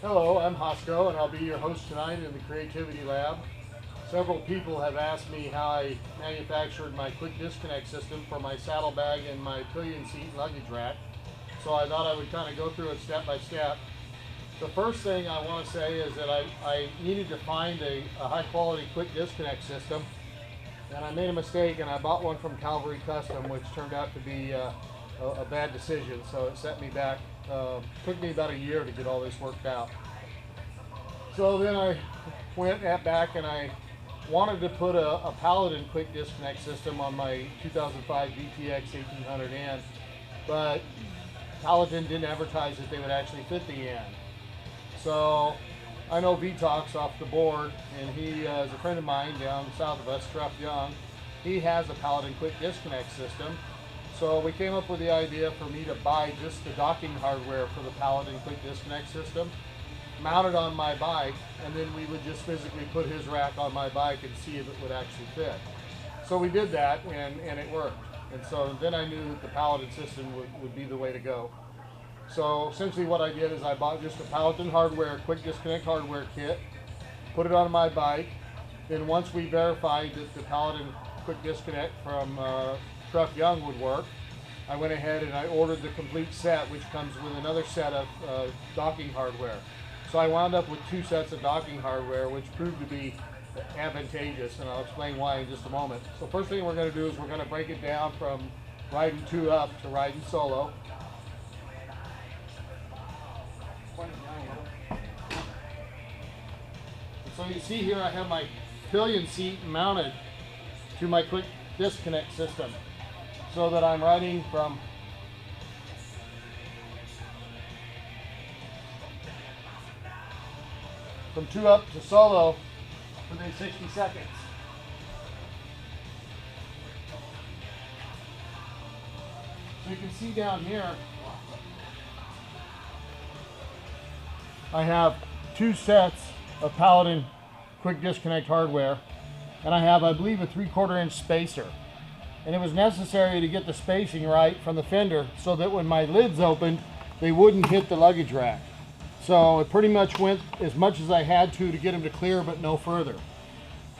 Hello, I'm Hosco, and I'll be your host tonight in the Creativity Lab. Several people have asked me how I manufactured my quick disconnect system for my saddlebag and my pillion seat luggage rack. So I thought I would kind of go through it step by step. The first thing I want to say is that I needed to find a high quality quick disconnect system, and I made a mistake and I bought one from Calvary Custom, which turned out to be a bad decision, so it set me back. Took me about a year to get all this worked out. So then I went back and I wanted to put a Paladin quick disconnect system on my 2005 VTX 1800N, but Paladin didn't advertise that they would actually fit the end. So I know VTX off the board, and he is a friend of mine down south of us, Truff Young. He has a Paladin quick disconnect system. So we came up with the idea for me to buy just the docking hardware for the Paladin quick disconnect system, mount it on my bike, and then we would just physically put his rack on my bike and see if it would actually fit. So we did that, and it worked. And so then I knew that the Paladin system would be the way to go. So essentially what I did is I bought just a Paladin hardware, quick disconnect hardware kit, put it on my bike. Then once we verified that the Paladin quick disconnect from Truff Young would work, I went ahead and I ordered the complete set, which comes with another set of docking hardware. So I wound up with 2 sets of docking hardware, which proved to be advantageous, and I'll explain why in just a moment. So first thing we're going to do is we're going to break it down from riding 2 up to riding solo. So you see here I have my pillion seat mounted to my quick disconnect system, so that I'm riding from from 2 up to solo within 60 seconds. So you can see down here I have 2 sets of Paladin quick disconnect hardware, and I have, I believe, a 3/4 inch spacer. And it was necessary to get the spacing right from the fender so that when my lids opened, they wouldn't hit the luggage rack. So it pretty much went as much as I had to get them to clear, but no further.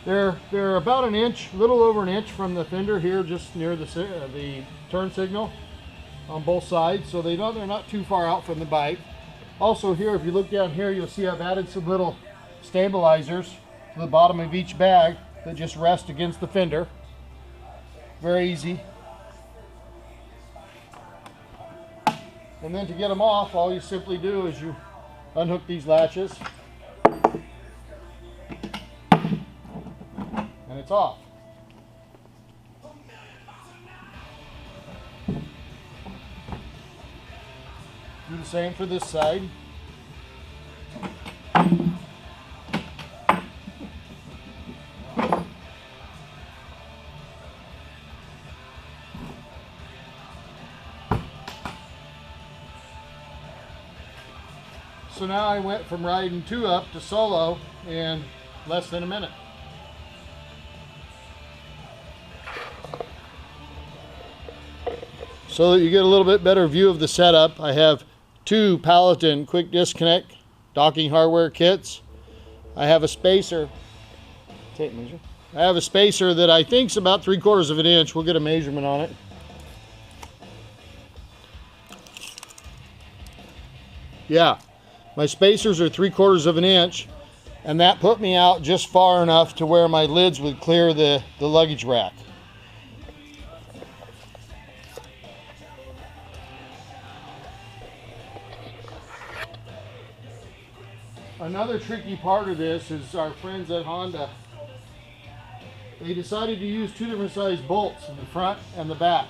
They're about an inch, a little over an inch from the fender here, just near the turn signal on both sides. So they're not too far out from the bike. Also here, if you look down here, you'll see I've added some little stabilizers to the bottom of each bag that just rest against the fender. Very easy. And then to get them off, all you simply do is you unhook these latches and it's off. Do the same for this side. So now I went from riding 2 up to solo in less than a minute. So that you get a little bit better view of the setup, I have 2 Paladin quick disconnect docking hardware kits. I have a spacer. Tape measure. I have a spacer that I think is about 3/4 of an inch. We'll get a measurement on it. Yeah. My spacers are 3/4 of an inch, and that put me out just far enough to where my lids would clear the luggage rack. Another tricky part of this is our friends at Honda. They decided to use 2 different size bolts in the front and the back.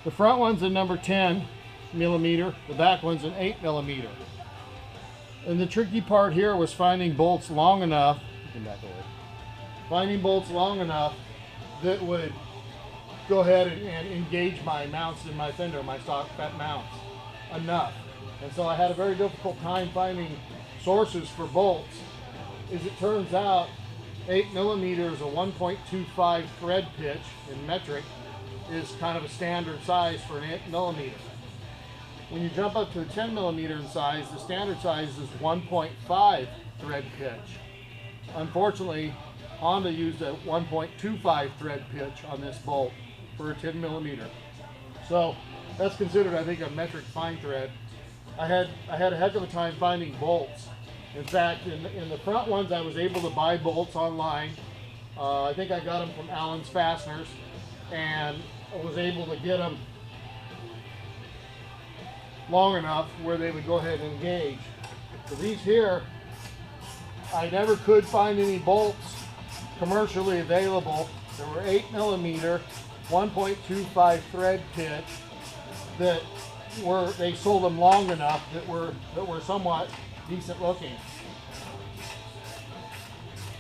The front one's a number 10 millimeter, the back one's an 8 millimeter. And the tricky part here was finding bolts long enough, that would go ahead and engage my mounts in my fender, my stock fat mounts, enough. And so I had a very difficult time finding sources for bolts. As it turns out, 8 millimeters, a 1.25 thread pitch in metric, is kind of a standard size for an 8 millimeter. when you jump up to the 10 millimeter in size, the standard size is 1.5 thread pitch. Unfortunately, Honda used a 1.25 thread pitch on this bolt for a 10 millimeter. So that's considered, I think, a metric fine thread. I had a heck of a time finding bolts. In fact, in the front ones, I was able to buy bolts online. I think I got them from Allen's Fasteners, and I was able to get them long enough where they would go ahead and engage. So these here, I never could find any bolts commercially available. There were 8 millimeter, 1.25 thread pitch that they sold them long enough that were somewhat decent looking.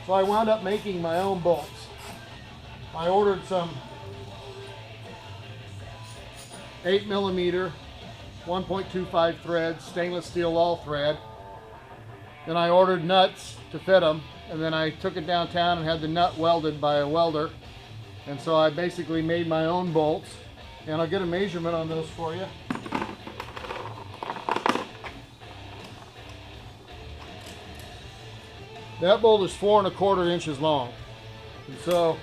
So I wound up making my own bolts. I ordered some 8 millimeter, 1.25 thread, stainless steel all thread. Then I ordered nuts to fit them, and then I took it downtown and had the nut welded by a welder. And so I basically made my own bolts, and I'll get a measurement on those for you. That bolt is 4 1/4 inches long. And so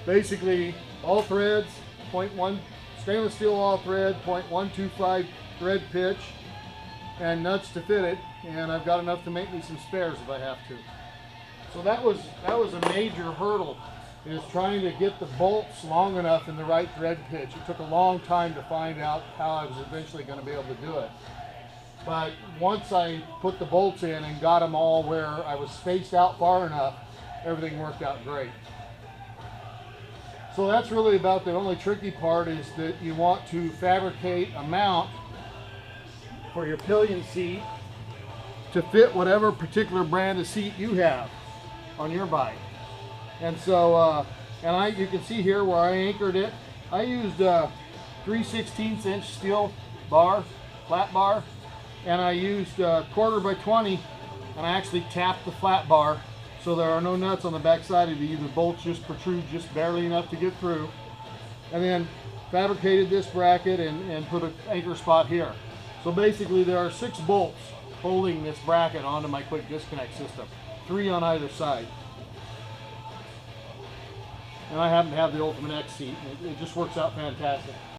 basically all threads, 0.1 stainless steel all thread, 0.125 thread pitch, and nuts to fit it. And I've got enough to make me some spares if I have to. So that was a major hurdle, is trying to get the bolts long enough in the right thread pitch. It took a long time to find out how I was eventually going to be able to do it. But once I put the bolts in and got them all where I was spaced out far enough, everything worked out great. So that's really about the only tricky part, is that you want to fabricate a mount for your pillion seat to fit whatever particular brand of seat you have on your bike. And so, you can see here where I anchored it. I used a 3/16 inch steel bar, flat bar, and I used 1/4 by 20, and I actually tapped the flat bar so there are no nuts on the back side of the bolts just protrude just barely enough to get through. And then fabricated this bracket and put an anchor spot here. So basically there are 6 bolts holding this bracket onto my quick disconnect system, 3 on either side. And I happen to have the Ultimate X seat, and it just works out fantastic.